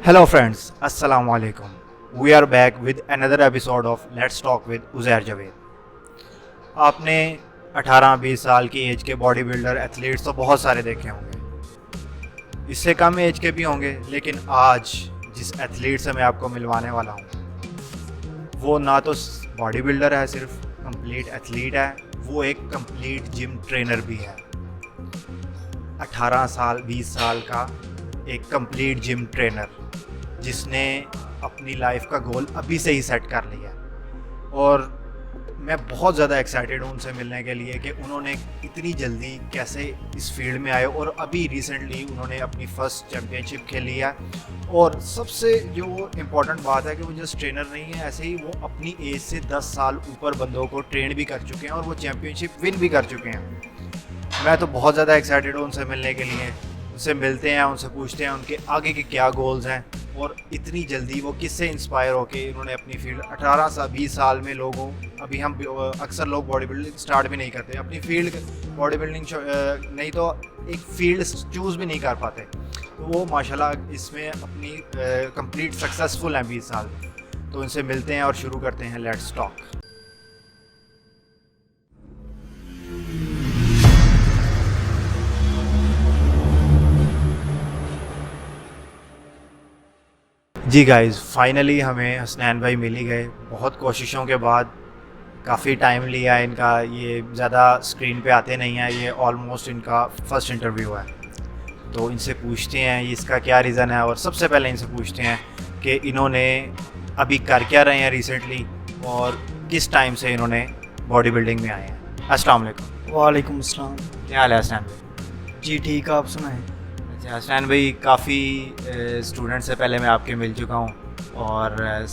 Hello friends, Assalamu alaikum. We are back with another episode of Let's Talk with Uzair Javed. आपने 18-20 साल की as के body builder athletes तो बहुत सारे देखे होंगे, इससे कम एज के भी होंगे, लेकिन आज जिस एथलीट से मैं आपको मिलवाने वाला हूँ वो ना तो बॉडी बिल्डर है, सिर्फ कंप्लीट एथलीट है, वो एक कंप्लीट जिम ट्रेनर भी है. 18 साल 20 साल का एक कंप्लीट जिम ट्रेनर जिसने अपनी लाइफ का गोल अभी से ही सेट कर लिया. और मैं बहुत ज़्यादा एक्साइटेड हूँ उनसे मिलने के लिए कि उन्होंने इतनी जल्दी कैसे इस फील्ड में आए और अभी रिसेंटली उन्होंने अपनी फर्स्ट चैम्पियनशिप खेली है. और सबसे जो इम्पोर्टेंट बात है कि वो जस्ट ट्रेनर नहीं है, ऐसे ही वो अपनी एज से 10 साल ऊपर बंदों को ट्रेन भी कर चुके हैं और वो चैम्पियनशिप विन भी कर चुके हैं. मैं तो बहुत ज़्यादा एक्साइटेड हूँ उनसे मिलने के लिए. उनसे मिलते हैं, उनसे पूछते हैं उनके आगे के क्या गोल्स हैं और इतनी जल्दी वो किससे इंस्पायर होके इन्होंने अपनी फील्ड 18 से 20 साल में लोगों अभी हम अक्सर लोग बॉडी बिल्डिंग स्टार्ट भी नहीं करते, अपनी फील्ड बॉडी बिल्डिंग नहीं तो एक फील्ड चूज़ भी नहीं कर पाते. तो वो माशाल्लाह इसमें अपनी कंप्लीट सक्सेसफुल हैं 20 साल. तो उनसे मिलते हैं और शुरू करते हैं लेट्स टॉक. जी गाइस, फाइनली हमें हसनैन भाई मिल ही गए. बहुत कोशिशों के बाद काफ़ी टाइम लिया है इनका, ये ज़्यादा स्क्रीन पे आते नहीं हैं, ये ऑलमोस्ट इनका फर्स्ट इंटरव्यू है. तो इनसे पूछते हैं इसका क्या रीज़न है. और सबसे पहले इनसे पूछते हैं कि इन्होंने अभी कर क्या रहे हैं रिसेंटली और किस टाइम से इन्होंने बॉडी बिल्डिंग में आए हैं. अस्सलाम वालेकुम. वालेकुम अस्सलाम. क्या हाल है हसनैन भाई? जी ठीक, आप सुनाएं. अच्छा हसनैन भाई, काफ़ी स्टूडेंट से पहले मैं आपके मिल चुका हूँ और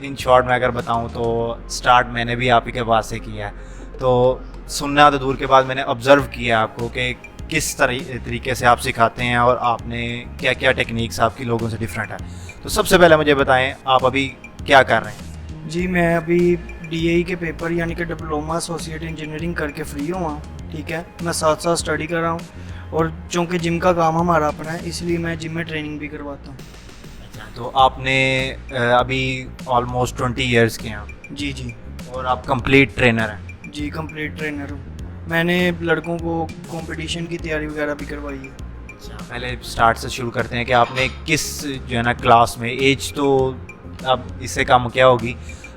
इन शॉर्ट में अगर बताऊँ तो स्टार्ट मैंने भी आप ही के पास से किया है. तो सुनना तो दूर के बाद मैंने ऑब्ज़र्व किया आपको कि किस तरीके से आप सिखाते हैं और आपने क्या क्या टेक्निक्स आपकी लोगों से डिफरेंट है. तो सबसे पहले मुझे बताएं आप अभी क्या कर रहे हैं. जी मैं अभी DAE के पेपर यानी कि डिप्लोमा एसोसिएट इंजीनियरिंग करके फ्री हुआ. ठीक है, मैं साथ साथ स्टडी कर रहा हूँ और चूँकि जिम का काम हमारा अपना है इसलिए मैं जिम में ट्रेनिंग भी करवाता हूँ. तो आपने अभी ऑलमोस्ट 20 ईयर्स के हैं. जी जी. और आप कंप्लीट ट्रेनर हैं. जी कंप्लीट ट्रेनर हूँ. मैंने लड़कों को कंपटीशन की तैयारी वगैरह भी करवाई है. अच्छा, पहले स्टार्ट से शुरू करते हैं कि आपने किस जो है ना क्लास में, एज तो अब इससे कम क्या होगी,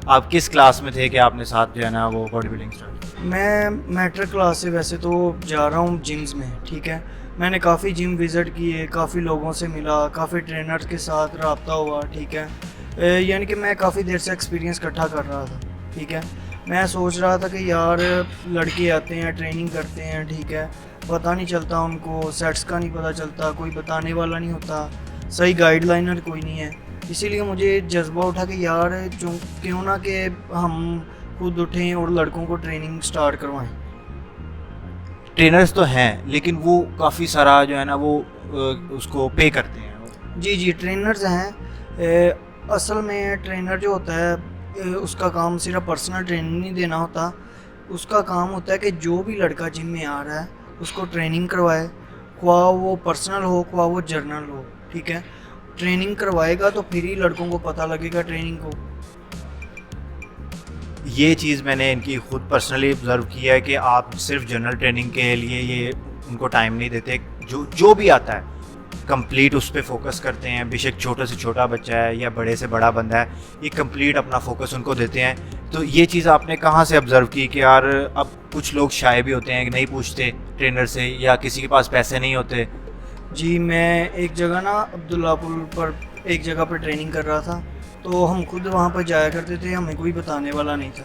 आप किस क्लास में थे कि आपने साथ जो है ना वो बॉडी बिल्डिंग स्टार्ट. मैं मैट्रिक क्लास से वैसे तो जा रहा हूँ जिम्स में. ठीक है, मैंने काफ़ी जिम विज़िट किए, काफ़ी लोगों से मिला, काफ़ी ट्रेनर्स के साथ रब्ता हुआ. ठीक है, यानी कि मैं काफ़ी देर से एक्सपीरियंस इकट्ठा कर रहा था. ठीक है, मैं सोच रहा था कि यार लड़के आते हैं ट्रेनिंग करते हैं, ठीक है, पता नहीं चलता उनको, सेट्स का नहीं पता चलता, कोई बताने वाला नहीं होता, सही गाइडलाइनर कोई नहीं है. इसीलिए मुझे जज्बा उठा कि यार क्यों ना कि हम खुद उठें और लड़कों को ट्रेनिंग स्टार्ट करवाएं. ट्रेनर्स तो हैं लेकिन वो काफ़ी सारा जो है ना वो उसको पे करते हैं. जी जी ट्रेनर्स हैं. असल में ट्रेनर जो होता है उसका काम सिर्फ पर्सनल ट्रेनिंग नहीं देना होता, उसका काम होता है कि जो भी लड़का जिम में आ रहा है उसको ट्रेनिंग करवाए, ख्वाह वो पर्सनल हो ख्वाह वो जर्नल हो. ठीक है, ट्रेनिंग करवाएगा तो फिर ही लड़कों को पता लगेगा ट्रेनिंग को. ये चीज़ मैंने इनकी खुद पर्सनली ऑब्ज़र्व किया है कि आप सिर्फ जनरल ट्रेनिंग के लिए ये उनको टाइम नहीं देते. जो भी आता है कंप्लीट उस पर फोकस करते हैं, बेशक छोटे से छोटा बच्चा है या बड़े से बड़ा बंदा है, ये कंप्लीट अपना फोकस उनको देते हैं. तो ये चीज़ आपने कहाँ से ऑब्ज़र्व की कि यार अब कुछ लोग शाय भी होते हैं कि नहीं पूछते ट्रेनर से या किसी के पास पैसे नहीं होते. जी मैं एक जगह ना अब्दुल्लापुर पर एक जगह पर ट्रेनिंग कर रहा था, तो हम खुद वहाँ पर जाया करते थे, हमें कोई बताने वाला नहीं था.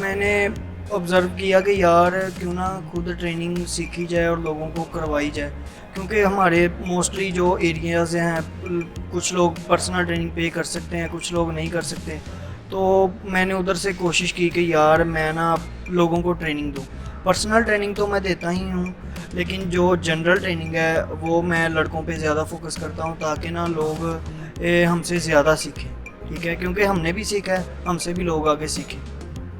मैंने ऑब्ज़र्व किया कि यार क्यों ना खुद ट्रेनिंग सीखी जाए और लोगों को करवाई जाए, क्योंकि हमारे मोस्टली जो एरियाज़ हैं कुछ लोग पर्सनल ट्रेनिंग पे कर सकते हैं, कुछ लोग नहीं कर सकते. तो मैंने उधर से कोशिश की कि यार मैं ना लोगों को ट्रेनिंग दूँ. पर्सनल ट्रेनिंग तो मैं देता ही हूँ, लेकिन जो जनरल ट्रेनिंग है वो मैं लड़कों पे ज़्यादा फोकस करता हूँ ताकि ना लोग हमसे ज़्यादा सीखें. ठीक है, क्योंकि हमने भी सीखा है, हमसे भी लोग आगे सीखें.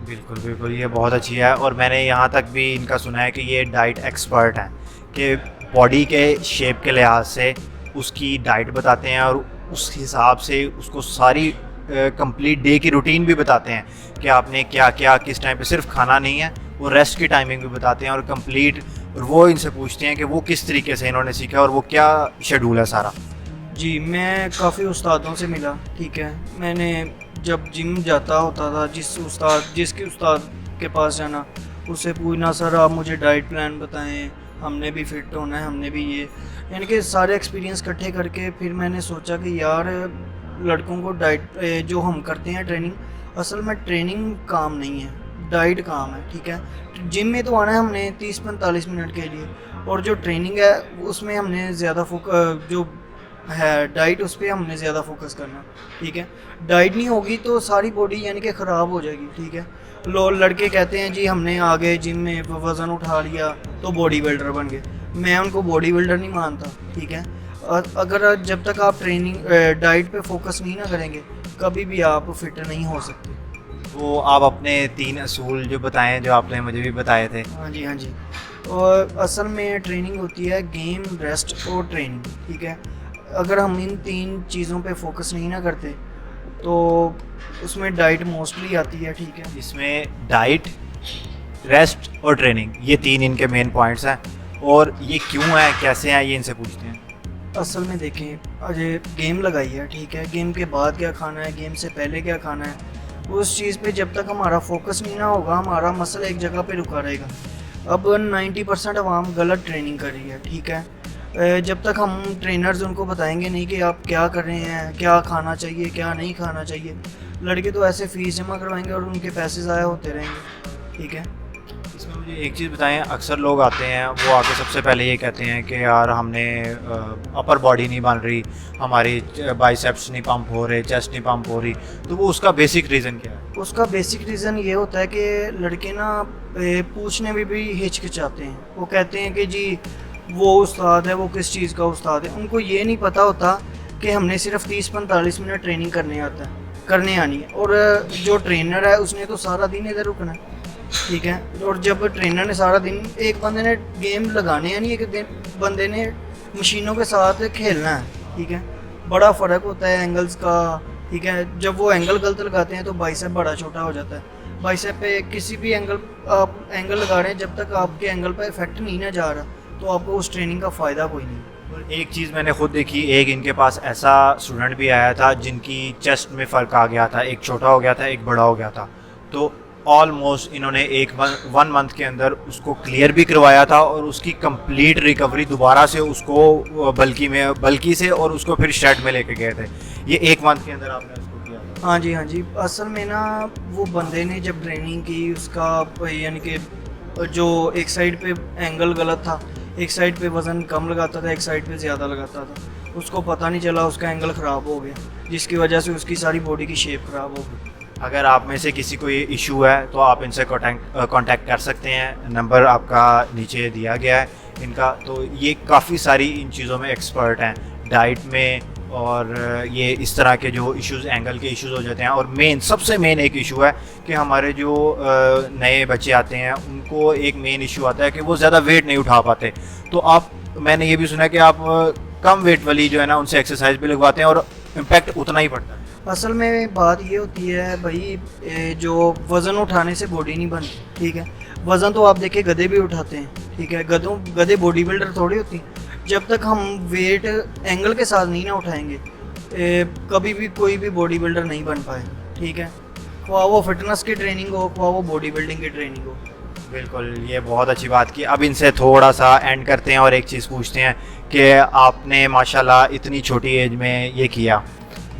बिल्कुल बिल्कुल, ये बहुत अच्छी है. और मैंने यहाँ तक भी इनका सुना है कि ये डाइट एक्सपर्ट हैं, कि बॉडी के शेप के लिहाज से उसकी डाइट बताते हैं और उस हिसाब से उसको सारी कंप्लीट डे की रूटीन भी बताते हैं कि आपने क्या क्या किस टाइम पे, सिर्फ खाना नहीं है, वो रेस्ट की टाइमिंग भी बताते हैं और कंप्लीट। और वो इनसे पूछते हैं कि वो किस तरीके से इन्होंने सीखा और वो क्या शेड्यूल है सारा। जी, मैं काफ़ी उस्तादों से मिला, ठीक है। मैंने जब जिम जाता होता था, जिसके उस्ताद के पास जाना, उससे पूछना सर आप मुझे डाइट प्लान बताएं, हमने भी फिट होना है, हमने भी ये, यानी कि सारे एक्सपीरियंस इकट्ठे करके फिर मैंने सोचा कि यार लड़कों को डाइट जो हम करते हैं ट्रेनिंग, असल में ट्रेनिंग काम नहीं है, डाइट काम है, ठीक है। जिम में तो आना है हमने 30-45 मिनट के लिए, और जो ट्रेनिंग है उसमें हमने ज़्यादा जो है डाइट, उस पर हमने ज़्यादा फोकस करना, ठीक है। डाइट नहीं होगी तो सारी बॉडी यानी कि ख़राब हो जाएगी, ठीक है। लड़के कहते हैं जी हमने आगे जिम में वज़न उठा लिया तो बॉडी बिल्डर बन गए, मैं उनको बॉडी बिल्डर नहीं मानता, ठीक है। अगर जब तक आप ट्रेनिंग डाइट पे फोकस नहीं ना करेंगे, कभी भी आप फिट नहीं हो सकते। वो आप अपने 3 असूल जो बताएं, जो आपने मुझे भी बताए थे। हाँ जी, हाँ जी। और असल में ट्रेनिंग होती है गेम, रेस्ट और ट्रेनिंग, ठीक है। अगर हम इन 3 चीज़ों पे फोकस नहीं ना करते तो उसमें डाइट मोस्टली आती है, ठीक है। इसमें डाइट, रेस्ट और ट्रेनिंग, ये 3 इनके मेन पॉइंट्स हैं। और ये क्यों है, कैसे हैं, ये इनसे पूछते हैं। असल में देखें, अजय गेम लगाई है, ठीक है। गेम के बाद क्या खाना है, गेम से पहले क्या खाना है, उस चीज़ पे जब तक हमारा फोकस नहीं ना होगा, हमारा मसल एक जगह पे रुका रहेगा। अब 90% अवाम गलत ट्रेनिंग कर रही है, ठीक है। जब तक हम ट्रेनर्स उनको बताएंगे नहीं कि आप क्या कर रहे हैं, क्या खाना चाहिए, क्या नहीं खाना चाहिए, लड़के तो ऐसे फ़ीस जमा करवाएंगे और उनके पैसे ज़ाया होते रहेंगे, ठीक है। इसमें मुझे एक चीज़ बताएं, अक्सर लोग आते हैं, वो आके सबसे पहले ये कहते हैं कि यार हमने अपर बॉडी नहीं बन रही, हमारी बाइसेप्स नहीं पंप हो रहे, चेस्ट नहीं पंप हो रही, तो वो उसका बेसिक रीज़न क्या है? उसका बेसिक रीज़न ये होता है कि लड़के ना पूछने में भी हिचकिचाते हैं। वो कहते हैं कि जी वो उस्ताद है, वो किस चीज़ का उस्ताद है। उनको ये नहीं पता होता कि हमने सिर्फ 30-45 मिनट ट्रेनिंग करने आनी है, और जो ट्रेनर है उसने तो सारा दिन इधर रुकना है, ठीक है। और जब ट्रेनर ने सारा दिन, एक बंदे ने गेम लगाने यानी एक बंदे ने मशीनों के साथ खेलना है, ठीक है। बड़ा फ़र्क होता है एंगल्स का, ठीक है। जब वो एंगल गलत लगाते हैं तो बाइसेप बड़ा छोटा हो जाता है। बाइसेप पे किसी भी एंगल आप एंगल लगा रहे हैं, जब तक आपके एंगल पर इफेक्ट नहीं ना जा रहा तो आपको उस ट्रेनिंग का फ़ायदा कोई नहीं। और एक चीज़ मैंने खुद देखी, एक इनके पास ऐसा स्टूडेंट भी आया था जिनकी चेस्ट में फ़र्क आ गया था, एक छोटा हो गया था, एक बड़ा हो गया था। तो ऑलमोस्ट इन्होंने 1 मंथ के अंदर उसको क्लियर भी करवाया था और उसकी कंप्लीट रिकवरी दोबारा से उसको बल्कि से और उसको फिर शेड में लेके गए थे। ये 1 मंथ के अंदर आपने उसको किया था? हाँ जी, हाँ जी। असल में ना वो बंदे ने जब ट्रेनिंग की, उसका यानी कि जो एक साइड पे एंगल गलत था, एक साइड पे वज़न कम लगाता था, एक साइड पे ज़्यादा लगाता था, उसको पता नहीं चला, उसका एंगल ख़राब हो गया, जिसकी वजह से उसकी सारी बॉडी की शेप ख़राब हो गई। अगर आप में से किसी को ये इशू है तो आप इनसे कांटेक्ट कर सकते हैं, नंबर आपका नीचे दिया गया है इनका। तो ये काफ़ी सारी इन चीज़ों में एक्सपर्ट हैं, डाइट में, और ये इस तरह के जो इश्यूज़, एंगल के इश्यूज़ हो जाते हैं। और सबसे मेन एक इशू है कि हमारे जो नए बच्चे आते हैं उनको एक मेन इशू आता है कि वो ज़्यादा वेट नहीं उठा पाते। तो मैंने ये भी सुना कि आप कम वेट वाली जो है ना उनसे एक्सरसाइज भी लगवाते हैं और इम्पैक्ट उतना ही पड़ता है। असल में बात ये होती है भाई, जो वज़न उठाने से बॉडी नहीं बनती, ठीक है। वज़न तो आप देखिए गधे भी उठाते हैं, ठीक है। गधे बॉडी बिल्डर थोड़ी होती हैं। जब तक हम वेट एंगल के साथ नहीं ना उठाएंगे, कभी भी कोई भी बॉडी बिल्डर नहीं बन पाए, ठीक है। ख्वाह वो फिटनेस की ट्रेनिंग हो, ख्वाह वो बॉडी बिल्डिंग की ट्रेनिंग हो। बिल्कुल, ये बहुत अच्छी बात की। अब इनसे थोड़ा सा एंड करते हैं और एक चीज़ पूछते हैं कि आपने माशाल्लाह इतनी छोटी एज में ये किया,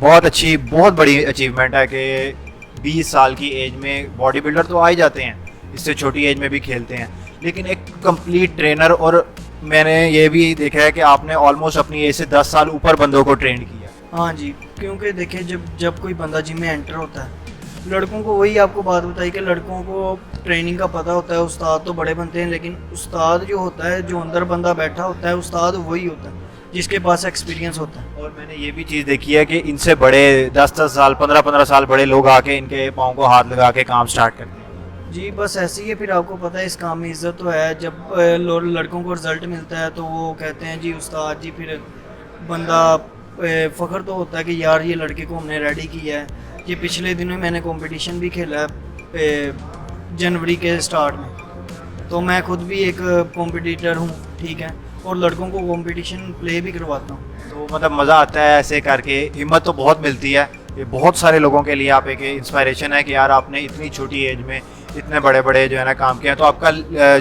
बहुत बड़ी अचीवमेंट है कि 20 साल की एज में बॉडी बिल्डर तो आ ही जाते हैं, इससे छोटी एज में भी खेलते हैं, लेकिन एक कंप्लीट ट्रेनर। और मैंने ये भी देखा है कि आपने ऑलमोस्ट अपनी एज से 10 साल ऊपर बंदों को ट्रेन किया। हाँ जी, क्योंकि देखिए जब कोई बंदा जिम में एंटर होता है, लड़कों को, वही आपको बात बताई कि लड़कों को ट्रेनिंग का पता होता है, उस्ताद तो बड़े बनते हैं, लेकिन उस्ताद जो होता है, जो अंदर बंदा बैठा होता है, उस्ताद वही होता है जिसके पास एक्सपीरियंस होता है। और मैंने ये भी चीज़ देखी है कि इनसे बड़े 10-10 साल, 15-15 साल बड़े लोग आके इनके पाँव को हाथ लगा के काम स्टार्ट करते हैं। जी बस ऐसे ही है। फिर आपको पता है इस काम में इज्जत तो है। जब लड़कों को रिजल्ट मिलता है तो वो कहते हैं जी उस्ताद जी, फिर बंदा फ़ख्र तो होता है कि यार ये लड़के को हमने रेडी किया है। ये पिछले दिनों मैंने कंपटीशन भी खेला है जनवरी के स्टार्ट में, तो मैं खुद भी एक कॉम्पिटिटर हूँ, ठीक है, और लड़कों को कंपटीशन प्ले भी करवाता हूँ। तो मतलब मज़ा आता है ऐसे करके, हिम्मत तो बहुत मिलती है। ये बहुत सारे लोगों के लिए आप एक इंस्पायरेशन है कि यार आपने इतनी छोटी एज में इतने बड़े बड़े जो है ना काम किया। तो आपका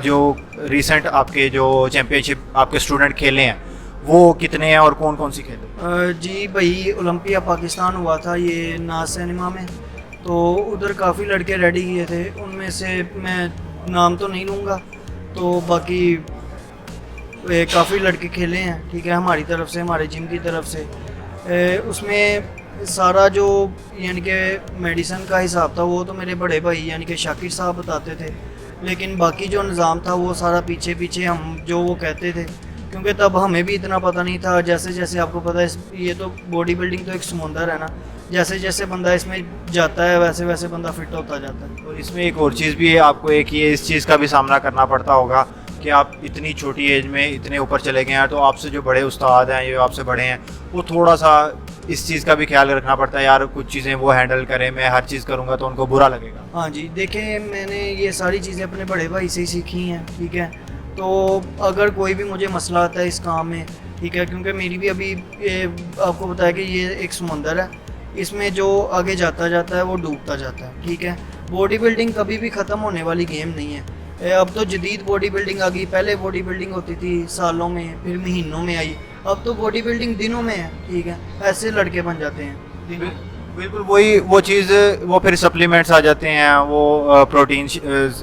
जो रिसेंट आपके जो चैम्पियनशिप आपके स्टूडेंट खेले हैं वो कितने हैं और कौन कौन सी खेले? जी भाई, ओलंपिया पाकिस्तान हुआ था ये नाज सिनेमा में, तो उधर काफ़ी लड़के रेडी किए थे। उनमें से मैं नाम तो नहीं लूँगा, तो बाकी काफ़ी लड़के खेले हैं, ठीक है, हमारी तरफ से, हमारे जिम की तरफ से। उसमें सारा जो यानी कि मेडिसन का हिसाब था वो तो मेरे बड़े भाई यानी कि शाकिर साहब बताते थे, लेकिन बाकी जो निज़ाम था वो सारा पीछे पीछे हम जो वो कहते थे, क्योंकि तब हमें भी इतना पता नहीं था। जैसे जैसे आपको पता है ये तो बॉडी बिल्डिंग तो एक समुंदर है ना, जैसे जैसे बंदा इसमें जाता है वैसे वैसे बंदा फिट होता जाता है। और इसमें एक और चीज़ भी है, आपको एक ये इस चीज़ का भी सामना करना पड़ता होगा कि आप इतनी छोटी एज में इतने ऊपर चले गए हैं, तो आपसे जो बड़े उस्ताद हैं, जो आपसे बड़े हैं, वो थोड़ा सा इस चीज़ का भी ख्याल रखना पड़ता है, यार कुछ चीज़ें वो हैंडल करें, मैं हर चीज़ करूँगा तो उनको बुरा लगेगा। हाँ जी, देखें मैंने ये सारी चीज़ें अपने बड़े भाई से ही सीखी हैं, ठीक है। तो अगर कोई भी मुझे मसला आता है इस काम में, ठीक है, क्योंकि मेरी भी अभी आपको बताया कि ये एक समुंदर है, इसमें जो आगे जाता जाता है वो डूबता जाता है, ठीक है। बॉडी बिल्डिंग कभी भी ख़त्म होने वाली गेम नहीं है। अब तो जदीद बॉडी बिल्डिंग आ गई, पहले बॉडी बिल्डिंग होती थी सालों में, फिर महीनों में आई, अब तो बॉडी बिल्डिंग दिनों में है, ठीक है, ऐसे लड़के बन जाते हैं दिनों में। बिल्कुल वही वो चीज़, वो फिर सप्लीमेंट्स आ जाते हैं, वो प्रोटीन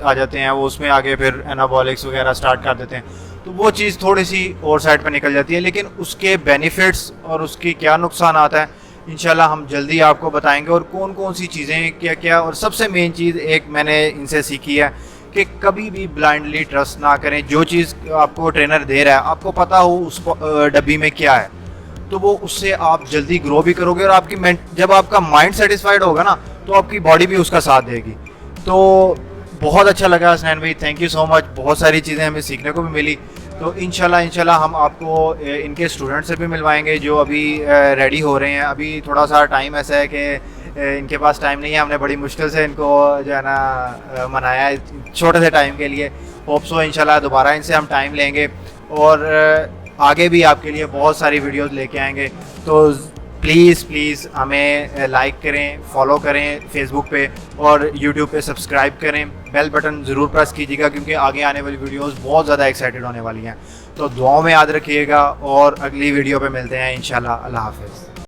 आ जाते हैं, वो उसमें आगे फिर एनाबॉलिक्स वगैरह स्टार्ट कर देते हैं, तो वो चीज़ थोड़ी सी और साइड पर निकल जाती है। लेकिन उसके बेनिफिट्स और उसकी क्या नुकसान आता है इंशाल्लाह हम जल्दी आपको बताएंगे, और कौन कौन सी चीज़ें क्या क्या। और सबसे मेन चीज़ एक मैंने इनसे सीखी है कि कभी भी ब्लाइंडली ट्रस्ट ना करें। जो चीज़ आपको ट्रेनर दे रहा है, आपको पता हो उस डब्बी में क्या है, तो वो उससे आप जल्दी ग्रो भी करोगे, और आपकी जब आपका माइंड सेटिस्फाइड होगा ना, तो आपकी बॉडी भी उसका साथ देगी। तो बहुत अच्छा लगा हसनैन भाई, थैंक यू सो मच। बहुत सारी चीज़ें हमें सीखने को भी मिली। तो इंशाल्लाह हम आपको इनके स्टूडेंट से भी मिलवाएंगे जो अभी रेडी हो रहे हैं। अभी थोड़ा सा टाइम ऐसा है कि इनके पास टाइम नहीं है, हमने बड़ी मुश्किल से इनको जो है ना मनाया है छोटे से टाइम के लिए। होप सो इंशाल्लाह दोबारा इनसे हम टाइम लेंगे, और आगे भी आपके लिए बहुत सारी वीडियोस लेके आएंगे। तो प्लीज़ हमें लाइक करें, फॉलो करें फेसबुक पे, और यूट्यूब पे सब्सक्राइब करें, बेल बटन ज़रूर प्रेस कीजिएगा, क्योंकि आगे आने वाली वीडियोस बहुत ज़्यादा एक्साइटेड होने वाली हैं। तो दुआओं में याद रखिएगा, और अगली वीडियो पे मिलते हैं इंशाल्लाह। अल्लाह हाफ़िज़।